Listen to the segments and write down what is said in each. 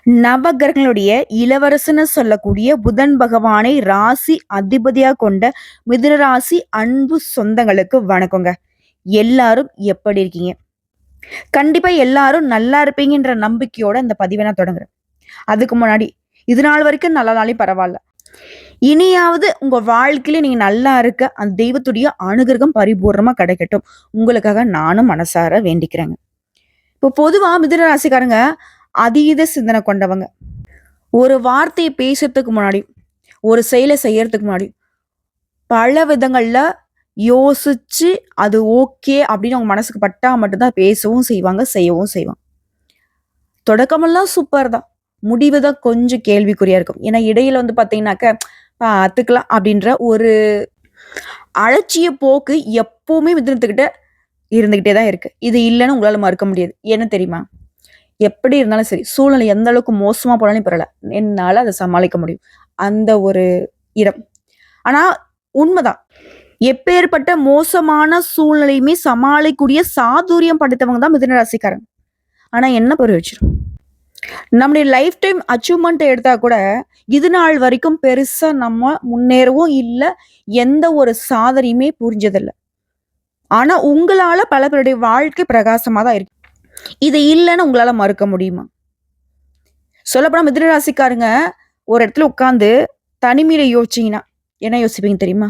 நவகிரகங்களுடைய இளவரசன்னு சொல்லக்கூடிய புதன் பகவானை ராசி அதிபதியா கொண்ட மிதுன ராசி அன்பு சொந்தங்களுக்கு வணக்கங்க. எல்லாரும் எப்படி இருக்கீங்க? கண்டிப்பா எல்லாரும் நல்லா இருப்பீங்கன்ற நம்பிக்கையோட இந்த பதிவை நான் தொடங்குறேன். அதுக்கு முன்னாடி இது நாள் வரைக்கும் நல்ல பரவாயில்ல. இனியாவது உங்க வாழ்க்கையில நீங்க நல்லா இருக்க அந்த தெய்வத்துடைய அனுகிரகம் பரிபூர்ணமா கிடைக்கட்டும். உங்களுக்காக நானும் மனசார வேண்டிக்கிறேங்க. இப்போ பொதுவா மிதுன ராசிக்காரங்க அதீத சிந்தனை கொண்டவங்க. ஒரு வார்த்தையை பேசுறதுக்கு முன்னாடி, ஒரு செயலை செய்யறதுக்கு முன்னாடி, பல விதங்கள்ல யோசிச்சு அது ஓகே அப்படின்னு அவங்க மனசுக்கு பட்டா மட்டும்தான் பேசவும் செய்வாங்க, செய்யவும் செய்வாங்க. தொடக்கமெல்லாம் சூப்பர் தான். முடிவு தான் கொஞ்சம் கேள்விக்குறியா இருக்கும். ஏன்னா இடையில வந்து பார்த்தீங்கன்னாக்க, பார்த்துக்கலாம் அப்படின்ற ஒரு அலட்சிய போக்கு எப்பவுமே மிதுனத்துக்கிட்ட இருந்துகிட்டே தான் இருக்கு. இது இல்லைன்னு உங்களால மறுக்க முடியாது. என்ன தெரியுமா? எப்படி இருந்தாலும் சரி, சூழ்நிலை எந்த அளவுக்கு மோசமா போனாலும் பரவால்ல. என்னால அத சமாளிக்க முடியும். அந்த ஒரு இடம். ஆனா உண்மதான். எப்பேற்பட்ட மோசமான சூழ்நிலையுமே சமாளிக்கக்கூடிய சாதுரியம் படைத்தவங்க தான் மிதுன ராசிக்காரங்க. ஆனா என்ன வச்சிரும். நம்முடைய லைஃப் டைம் அச்சீவ்மெண்ட் எடுத்தா கூட, இது நாள் வரைக்கும் பெருசா நம்ம முன்னேறவும் இல்ல. எந்த ஒரு சாதனையுமே புரிஞ்சதில்ல. ஆனா உங்களால பல பேருடைய வாழ்க்கை பிரகாசமா தான் இருக்கு. இது இல்லைன்னு உங்களால மறுக்க முடியுமா? சொல்லப்போனா மிதுன ராசிக்காரங்க ஒரு இடத்துல உட்கார்ந்து தனிமையில யோசிச்சீங்கன்னா, என்ன யோசிப்பீங்க தெரியுமா?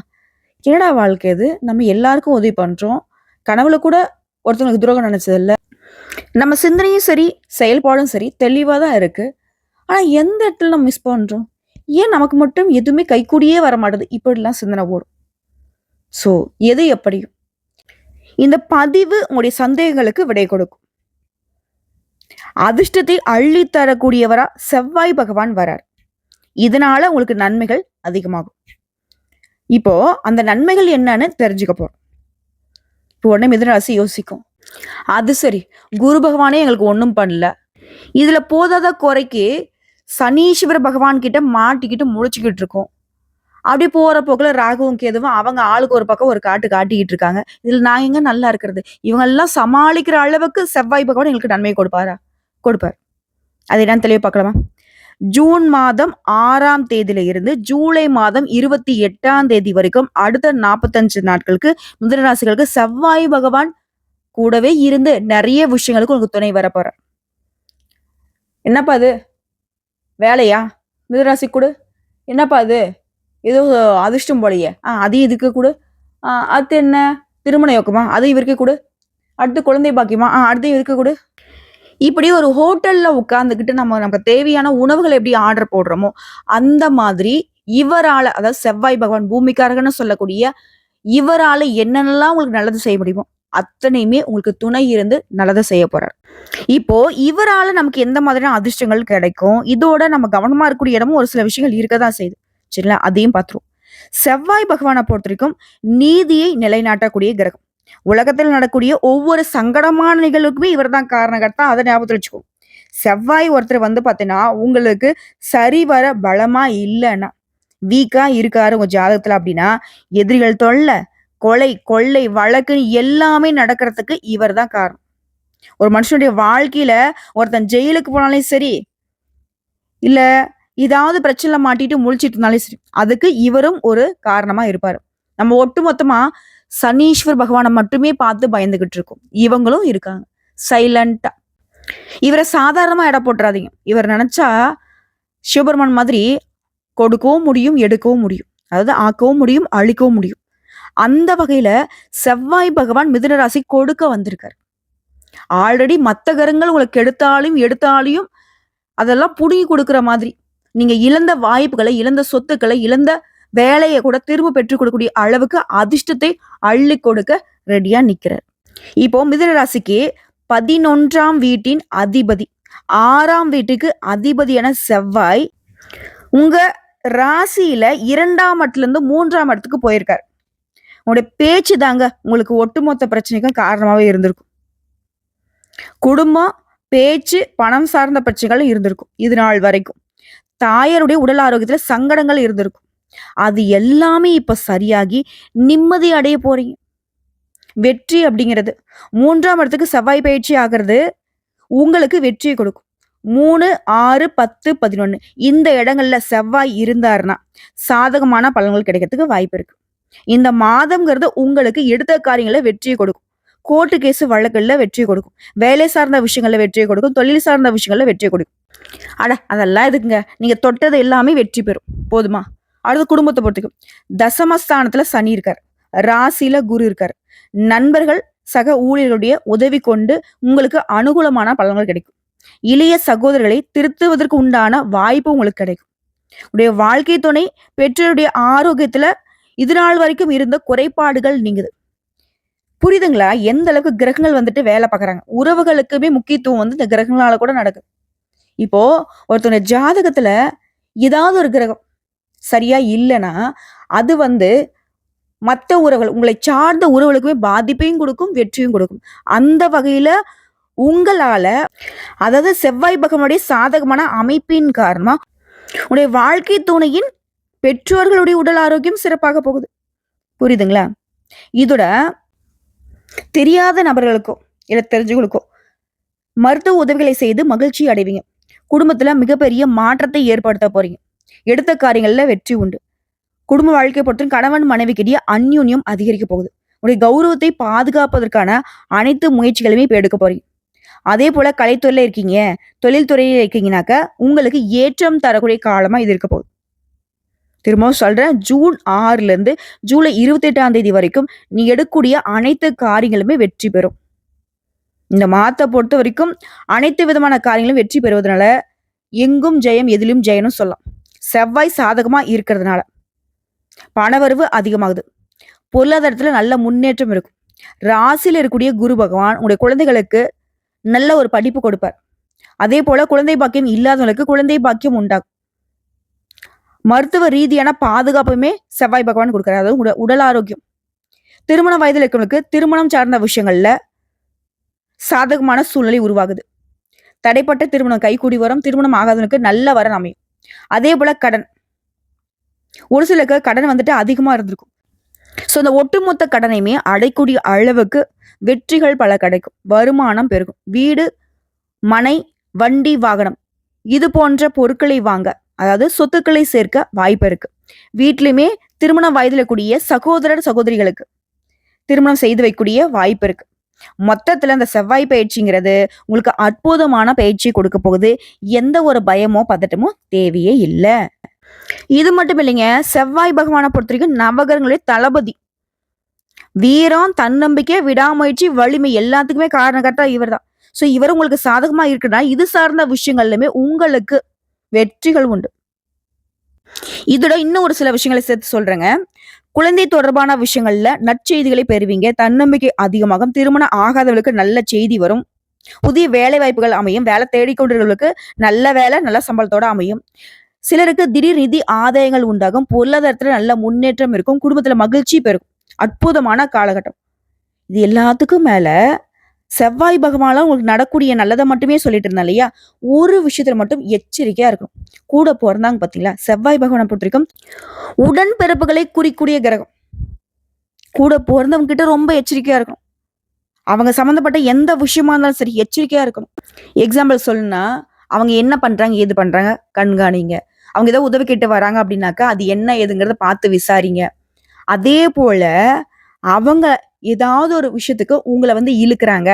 என்னடா வாழ்க்கை இது? நம்ம எல்லாருக்கும் உதவி பண்றோம். கனவுல கூட ஒருத்தவங்களுக்கு துரோகம் நினைச்சதில்ல. நம்ம சிந்தனையும் சரி, செயல்பாடும் சரி தெளிவா தான் இருக்கு. ஆனா எந்த இடத்துல நம்ம மிஸ் பண்றோம்? ஏன் நமக்கு மட்டும் எதுவுமே கைக்கூடியே வர மாட்டேது? இப்படிலாம் சிந்தனை ஓடும். சோ எது எப்படியும் இந்த பதிவு உங்களுடைய சந்தேகங்களுக்கு விடை கொடுக்கும். அதிர்ஷ்டத்தை அள்ளி தரக்கூடியவரா செவ்வாய் பகவான் வரார். இதனால உங்களுக்கு நன்மைகள் அதிகமாகும். இப்போ அந்த நன்மைகள் என்னன்னு தெரிஞ்சுக்க போறோம். இப்போ உடனே மிதுன ராசி யோசிக்கும். அது சரி, குரு பகவானே எங்களுக்கு ஒன்றும் பண்ணல. இதுல போதாத குறைக்கு சனீஸ்வர பகவான் கிட்ட மாட்டிக்கிட்டு முழிச்சுக்கிட்டு இருக்கோம். அப்படி போற போக்குல ராகுவும் கேதுவும் அவங்க ஆளுக்கு ஒரு பக்கம் ஒரு காட்டு காட்டிக்கிட்டு இருக்காங்க. இதுல நான் எங்க நல்லா இருக்கிறது? இவங்க எல்லாம் சமாளிக்கிற அளவுக்கு செவ்வாய் பகவான் எங்களுக்கு நன்மை கொடுப்பாரா? கொடுப்பார். அது என்னன்னு தெளிவா பார்க்கலாமா? ஜூன் மாதம் 6ஆம் தேதியில இருந்து ஜூலை மாதம் 28ஆம் தேதி வரைக்கும் அடுத்த 45 நாட்களுக்கு மிதுன ராசிகளுக்கு செவ்வாய் பகவான் கூடவே இருந்து நிறைய விஷயங்களுக்கு உங்களுக்கு துணை வர போறார். என்னப்பா அது? வேலையா? மிதுன ராசி கூட என்னப்பா அது? ஏதோ அதிர்ஷ்டம் போலையே. அது இதுக்கு கூட. அடுத்து என்ன? திருமண யோகமா? அது இவருக்கு கூட. அடுத்து குழந்தை பாக்கியமா? அடுத்து இவருக்கு கூட. இப்படி ஒரு ஹோட்டல்ல உட்கார்ந்துகிட்டு நமக்கு தேவையான உணவுகள் எப்படி ஆர்டர் போடுறோமோ அந்த மாதிரி இவரால, அதாவது செவ்வாய் பகவான் பூமிக்காரகன்னு சொல்லக்கூடிய இவரால என்னென்னலாம் உங்களுக்கு நல்லது செய்ய முடியுமோ அத்தனையுமே உங்களுக்கு துணை இருந்து நல்லதை செய்ய போறார். இப்போ இவரால நமக்கு எந்த மாதிரியான அதிர்ஷ்டங்கள் கிடைக்கும், இதோட நம்ம கவனமா இருக்கக்கூடிய இடமும் ஒரு சில விஷயங்கள் இருக்கதான் செய்யுது. சரிங்களா? அதையும் பார்த்துருவோம். செவ்வாய் பகவானை பொறுத்த வரைக்கும் நீதியை நிலைநாட்டக்கூடிய கிரகம். உலகத்தில் நடக்கூடிய ஒவ்வொரு சங்கடமான நிகழ்வுக்குமே இவர் தான் காரணகர்த்தா. அதை ஞாபகத்தில் வச்சுக்கோ. செவ்வாய் ஒருத்தர் வந்து பார்த்தீங்கன்னா உங்களுக்கு சரிவர பலமா இல்லைன்னா, வீக்கா இருக்காரு உங்க ஜாதகத்துல அப்படின்னா, எதிரிகள் தொல்லை, கொலை, கொள்ளை, வழக்குன்னு எல்லாமே நடக்கிறதுக்கு இவர் தான் காரணம். ஒரு மனுஷனுடைய வாழ்க்கையில ஒருத்தன் ஜெயிலுக்கு போனாலும் சரி, இல்ல ஏதாவது பிரச்சனை மாட்டிட்டு முழிச்சிட்டு இருந்தாலும் சரி, அதுக்கு இவரும் ஒரு காரணமா இருப்பாரு. நம்ம ஒட்டுமொத்தமா சனீஸ்வர் பகவானை மட்டுமே பார்த்து பயந்துகிட்டு இருக்கோம். இவங்களும் இருக்காங்க சைலண்டா. இவரை சாதாரணமா எடை போட்டுறாதீங்க. இவர் நினைச்சா சிவபெருமான் மாதிரி கொடுக்கவும் முடியும், எடுக்கவும் முடியும். அதாவது ஆக்கவும் முடியும், அழிக்கவும் முடியும். அந்த வகையில செவ்வாய் பகவான் மிதுன ராசி கொடுக்க வந்திருக்காரு. ஆல்ரெடி மத்த கிரகங்கள் உங்களுக்கு எடுத்தாலையும் அதெல்லாம் புடுங்கி கொடுக்குற மாதிரி நீங்க இழந்த வாய்ப்புகளை, இழந்த சொத்துக்களை, இழந்த வேலையை கூட திரும்ப பெற்றுக் கொடுக்கக்கூடிய அளவுக்கு அதிர்ஷ்டத்தை அள்ளி கொடுக்க ரெடியா நிக்கிறார். இப்போ மிதுன ராசிக்கு 11ஆம் வீட்டின் அதிபதி, 6ஆம் வீட்டுக்கு அதிபதியான செவ்வாய் உங்க ராசியில 2ஆம் இடத்துல இருந்து 3ஆம் இடத்துக்கு போயிருக்காரு. உங்களுடைய பேச்சு தாங்க உங்களுக்கு ஒட்டுமொத்த பிரச்சனைக்கும் காரணமாவே இருந்திருக்கும். குடும்பம், பேச்சு, பணம் சார்ந்த பிரச்சனைகள் இருந்திருக்கும் இது நாள் வரைக்கும். தாயாருடைய உடல் ஆரோக்கியத்துல சங்கடங்கள் இருந்திருக்கும். அது எல்லாமே இப்ப சரியாகி நிம்மதி அடைய போறீங்க. வெற்றி அப்படிங்கிறது 3ஆம் இடத்துக்கு செவ்வாய் பயிற்சி ஆகிறது உங்களுக்கு வெற்றியை கொடுக்கும். 3, 6, 10, 11 இந்த இடங்கள்ல செவ்வாய் இருந்தாருன்னா சாதகமான பலன்கள் கிடைக்கிறதுக்கு வாய்ப்பு இருக்கு. இந்த மாதம்ங்கிறது உங்களுக்கு எடுத்த காரியங்களை வெற்றியை கொடுக்கும். கோர்ட்டு கேஸ் வழக்குல வெற்றியை கொடுக்கும். வேலை சார்ந்த விஷயங்கள்ல வெற்றியை கொடுக்கும். தொழில் சார்ந்த விஷயங்கள்ல வெற்றியை கொடுக்கும். அதெல்லாம் எதுக்குங்க? நீங்க தொட்டது எல்லாமே வெற்றி பெறும். போதுமா? அடுத்து குடும்பத்தை பொறுத்துக்கும். தசமஸ்தானத்துல சனி இருக்காரு. ராசியில குரு இருக்காரு. நண்பர்கள் சக ஊழியர்களுடைய உதவி கொண்டு உங்களுக்கு அனுகூலமான பலன்கள் கிடைக்கும். இளைய சகோதரர்களை திருத்துவதற்கு உண்டான வாய்ப்பு உங்களுக்கு கிடைக்கும். உடைய வாழ்க்கை துணை பெற்றோருடைய ஆரோக்கியத்துல இது நாள் வரைக்கும் இருந்த குறைபாடுகள் நீங்குது. புரியுதுங்களா? எந்த அளவுக்கு கிரகங்கள் வந்துட்டு வேலை பார்க்கறாங்க. உறவுகளுக்குமே முக்கியத்துவம் வந்து இந்த கிரகங்களால கூட நடக்குது. இப்போ ஒருத்தவங்க ஜாதகத்துல ஏதாவது ஒரு கிரகம் சரியா இல்லைன்னா அது வந்து மற்ற உறவுகள் உங்களை சார்ந்த உறவுகளுக்குமே பாதிப்பையும் கொடுக்கும், வெற்றியும் கொடுக்கும். அந்த வகையில உங்களால அதாவது செவ்வாய் பகவானுடைய சாதகமான அமைப்பின் காரணமா உடைய வாழ்க்கை துணையின் பெற்றோர்களுடைய உடல் ஆரோக்கியம் சிறப்பாக போகுது. புரியுதுங்களா? இதோட தெரியாத நபர்களுக்கோ இல்ல தெரிஞ்சவங்களுக்கோ மருத்துவ உதவிகளை செய்து மகிழ்ச்சி அடைவீங்க. குடும்பத்துல மிகப்பெரிய மாற்றத்தை ஏற்படுத்த போறீங்க. எடுத்த காரியங்கள்ல வெற்றி உண்டு. குடும்ப வாழ்க்கையை பொறுத்தவரை கணவன் மனைவிக்கிடையே அந்யோன்யம் அதிகரிக்க போகுது. உடைய கௌரவத்தை பாதுகாப்பதற்கான அனைத்து முயற்சிகளுமே இப்ப எடுக்க போறீங்க. அதே போல கலைத்துறையில இருக்கீங்க, தொழில் துறையில இருக்கீங்கன்னாக்க உங்களுக்கு ஏற்றம் தரக்கூடிய காலமா இது இருக்க போகுது. திரும்பவும் சொல்றேன், ஜூன் 6ல இருந்து ஜூலை 28ஆம் தேதி வரைக்கும் நீ எடுக்கக்கூடிய அனைத்து காரியங்களுமே வெற்றி பெறும். இந்த மாதத்தை பொறுத்த வரைக்கும் அனைத்து விதமான காரியங்களும் வெற்றி பெறுவதனால எங்கும் ஜெயம் எதிலும் ஜெயனும் சொல்லலாம். செவ்வாய் சாதகமா இருக்கிறதுனால பணவரவு அதிகமாகுது. பொருளாதாரத்துல நல்ல முன்னேற்றம் இருக்கும். ராசியில இருக்கக்கூடிய குரு பகவான் உங்களுடைய குழந்தைகளுக்கு நல்ல ஒரு படிப்பு கொடுப்பார். அதே போல குழந்தை பாக்கியம் இல்லாதவங்களுக்கு குழந்தை பாக்கியம் உண்டாகும். மருத்துவ ரீதியான பாதுகாப்புமே செவ்வாய் பகவான் கொடுக்கிறார். அதாவது உடல் ஆரோக்கியம். திருமண வயதில் இருக்கிறவங்களுக்கு திருமணம் சார்ந்த விஷயங்கள்ல சாதகமான சூழ்நிலை உருவாகுது. தடைப்பட்ட திருமணம் கைகூடி வரும். திருமணம் ஆகாதவனுக்கு நல்ல வரன் அமையும். அதே போல கடன், ஒரு சிலருக்கு கடன் வந்துட்டு அதிகமா இருந்திருக்கும். ஸோ இந்த ஒட்டுமொத்த கடனையுமே அடைக்கூடிய அளவுக்கு வெற்றிகள் பல கிடைக்கும். வருமானம் பெருகும். வீடு, மனை, வண்டி, வாகனம் இது போன்ற பொருட்களை வாங்க, அதாவது சொத்துக்களை சேர்க்க வாய்ப்பு இருக்கு. வீட்லயுமே திருமண வயதுல கூடிய சகோதரர் சகோதரிகளுக்கு திருமணம் செய்து வைக்கக்கூடிய வாய்ப்பு இருக்கு. மொத்தத்துல இந்த செவ்வாய் பயிற்சிங்கிறது உங்களுக்கு அற்புதமான பயிற்சி கொடுக்க போகுது. எந்த ஒரு பயமோ பதட்டமோ தேவையே இல்லை. இது மட்டும் இல்லைங்க, செவ்வாய் பகவானை பொறுத்த வரைக்கும் நவகிரகங்களுடைய தளபதி. வீரம், தன்னம்பிக்கை, விடாமுயற்சி, வலிமை எல்லாத்துக்குமே காரணகர்த்தா இவர் தான். ஸோ இவர் உங்களுக்கு சாதகமா இருக்குன்னா இது சார்ந்த விஷயங்கள்லுமே உங்களுக்கு வெற்றிகள் உண்டு. இதோட இன்னும் ஒரு சில விஷயங்களை சேர்த்து சொல்றேங்க. குழந்தை தொடர்பான விஷயங்கள்ல நற்செய்திகளை பெறுவீங்க. தன்னம்பிக்கை அதிகமாகும். திருமணம் ஆகாதவர்களுக்கு நல்ல செய்தி வரும். புதிய வேலை வாய்ப்புகள் அமையும். வேலை தேடிக்கொண்டிருக்கிறவர்களுக்கு நல்ல வேலை நல்ல சம்பளத்தோட அமையும். சிலருக்கு திடீர் நிதி ஆதாயங்கள் உண்டாகும். பொருளாதாரத்துல நல்ல முன்னேற்றம் இருக்கும். குடும்பத்துல மகிழ்ச்சி பெருகும். அற்புதமான காலகட்டம். இது எல்லாத்துக்கும் மேல செவ்வாய் பகவானால உங்களுக்கு நடக்கூடிய நல்லதை மட்டுமே சொல்லிட்டு இருந்தா இல்லையா, ஒரு விஷயத்துல மட்டும் எச்சரிக்கையா இருக்கணும். கூட பிறந்தாங்க பாத்தீங்களா, செவ்வாய் பகவானை பொறுத்த வரைக்கும் உடன்பிறப்புகளை குறிக்கூடிய கிரகம். கூட பிறந்தவங்க கிட்ட ரொம்ப எச்சரிக்கையா இருக்கணும். அவங்க சம்மந்தப்பட்ட எந்த விஷயமா இருந்தாலும் சரி எச்சரிக்கையா இருக்கணும். எக்ஸாம்பிள் சொல்லணும்னா, அவங்க என்ன பண்றாங்க ஏது பண்றாங்க கண்காணிங்க. அவங்க ஏதோ உதவி கேட்டு வராங்க அப்படின்னாக்கா அது என்ன ஏதுங்கிறத பார்த்து விசாரிங்க. அதே போல அவங்க ஏதாவது ஒரு விஷயத்துக்கு உங்களை வந்து இழுக்கிறாங்க,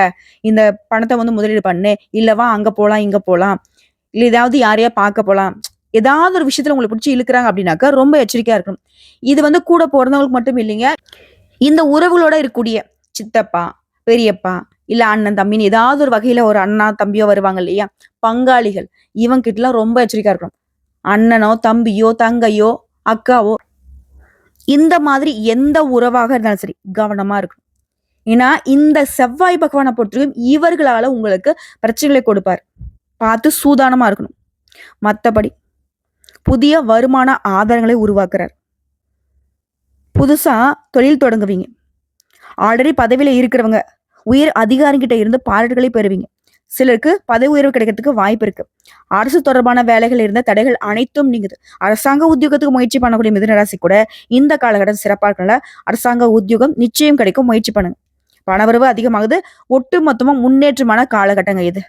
இந்த பணத்தை வந்து முதலீடு பண்ணு, இல்லவா அங்க போலாம் இங்க போலாம், இல்ல ஏதாவது யாரையா பார்க்க போலாம், ஏதாவது ஒரு விஷயத்துல உங்களை பிடிச்சி இழுக்கிறாங்க அப்படின்னாக்கா ரொம்ப எச்சரிக்கையா இருக்கணும். இது வந்து கூட பிறந்தவங்களுக்கு மட்டும் இல்லைங்க, இந்த உறவுகளோட இருக்கக்கூடிய சித்தப்பா, பெரியப்பா, இல்ல அண்ணன் தம்பின்னு ஏதாவது ஒரு வகையில ஒரு அண்ணா தம்பியோ வருவாங்க இல்லையா, பங்காளிகள், இவங்க கிட்ட எல்லாம் ரொம்ப எச்சரிக்கையா இருக்கணும். அண்ணனோ தம்பியோ தங்கையோ அக்காவோ இந்த மாதிரி எந்த உறவாக இருந்தாலும் சரி கவனமா இருக்கணும். ஏன்னா இந்த செவ்வாய் பகவானை பொறுத்தவரைக்கும் இவர்களால உங்களுக்கு பிரச்சனைகளை கொடுப்பார். பார்த்து சூதானமா இருக்கணும். மற்றபடி புதிய வருமான ஆதாரங்களை உருவாக்குறார். புதுசா தொழில் தொடங்குவீங்க. ஆல்ரெடி பதவியில இருக்கிறவங்க உயர் அதிகாரிகிட்ட இருந்து பாராட்டுகளை பெறுவீங்க. சிலருக்கு பதவி உயர்வு கிடைக்கிறதுக்கு வாய்ப்பு இருக்கு. அரசு தொடர்பான வேலைகள் இருந்த தடைகள் அனைத்தும் நீங்குது. அரசாங்க உத்தியோகத்துக்கு முயற்சி பண்ணக்கூடிய மிதுன ராசி கூட இந்த காலகட்டம் சிறப்பா இருக்கனால அரசாங்க உத்தியோகம் நிச்சயம் கிடைக்கும். முயற்சி பண்ணுங்க. பணவரவு அதிகமாகுது. ஒட்டு மொத்தமா முன்னேற்றமான காலகட்டங்க இது.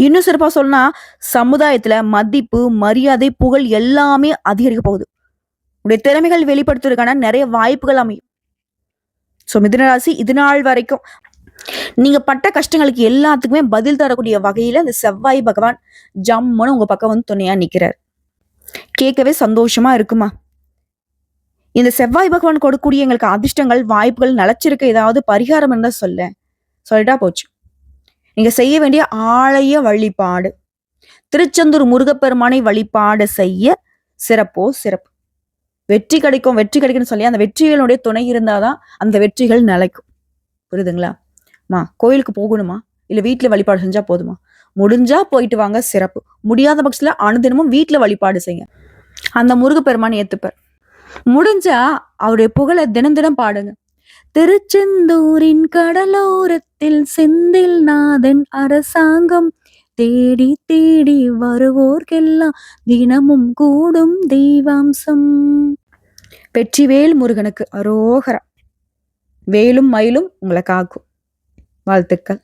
இன்னும் சிறப்பா சொன்னா சமுதாயத்துல மதிப்பு, மரியாதை, புகழ் எல்லாமே அதிகரிக்க போகுது. உங்களுடைய திறமைகள் வெளிப்படுத்துவதற்கான நிறைய வாய்ப்புகள் அமையும். ஸோ மிதுன ராசி இது நாள் வரைக்கும் நீங்க பட்ட கஷ்டங்களுக்கு எல்லாத்துக்குமே பதில் தரக்கூடிய வகையில இந்த செவ்வாய் பகவான் ஜம்முன்னு உங்க பக்கம் வந்து துணையா நிக்கிறார். கேட்கவே சந்தோஷமா இருக்குமா? இந்த செவ்வாய் பகவான் கொடுக்கக்கூடிய எங்களுக்கு அதிர்ஷ்டங்கள், வாய்ப்புகள், நலச்சிருக்க ஏதாவது பரிகாரம் இருந்தா சொல்லிட்டா போச்சு. நீங்க செய்ய வேண்டிய ஆலய வழிபாடு, திருச்செந்தூர் முருகப்பெருமானை வழிபாடு செய்ய சிறப்போ சிறப்பு. வெற்றி கிடைக்கும்னு சொல்லி அந்த வெற்றிகளுடைய துணை இருந்தாதான் அந்த வெற்றிகள் நிலைக்கும். புரியுதுங்களா? கோயிலுக்கு போகணுமா, இல்ல வீட்டுல வழிபாடு செஞ்சா போதுமா? முடிஞ்சா போயிட்டு வாங்க, சிறப்பு. முடியாத பட்சத்துல அனுதினமும் வீட்டுல வழிபாடு செய்யுங்க. அந்த முருகப்பெருமான் ஏத்துப்பார். முடிஞ்சா அவருடைய புகழை தினம் பாடுங்க. திருச்செந்தூரின் கடலோரத்தில் செந்தில் நாதன் அரசாங்கம் தேடி தேடி வருவோர்க்கெல்லாம் தினமும் கூடும் தெய்வாம்சம். வெற்றிவேல் முருகனுக்கு அரோகரா. வேலும் மயிலும் உங்களை காக்கும். வாழ்த்துக்கள்.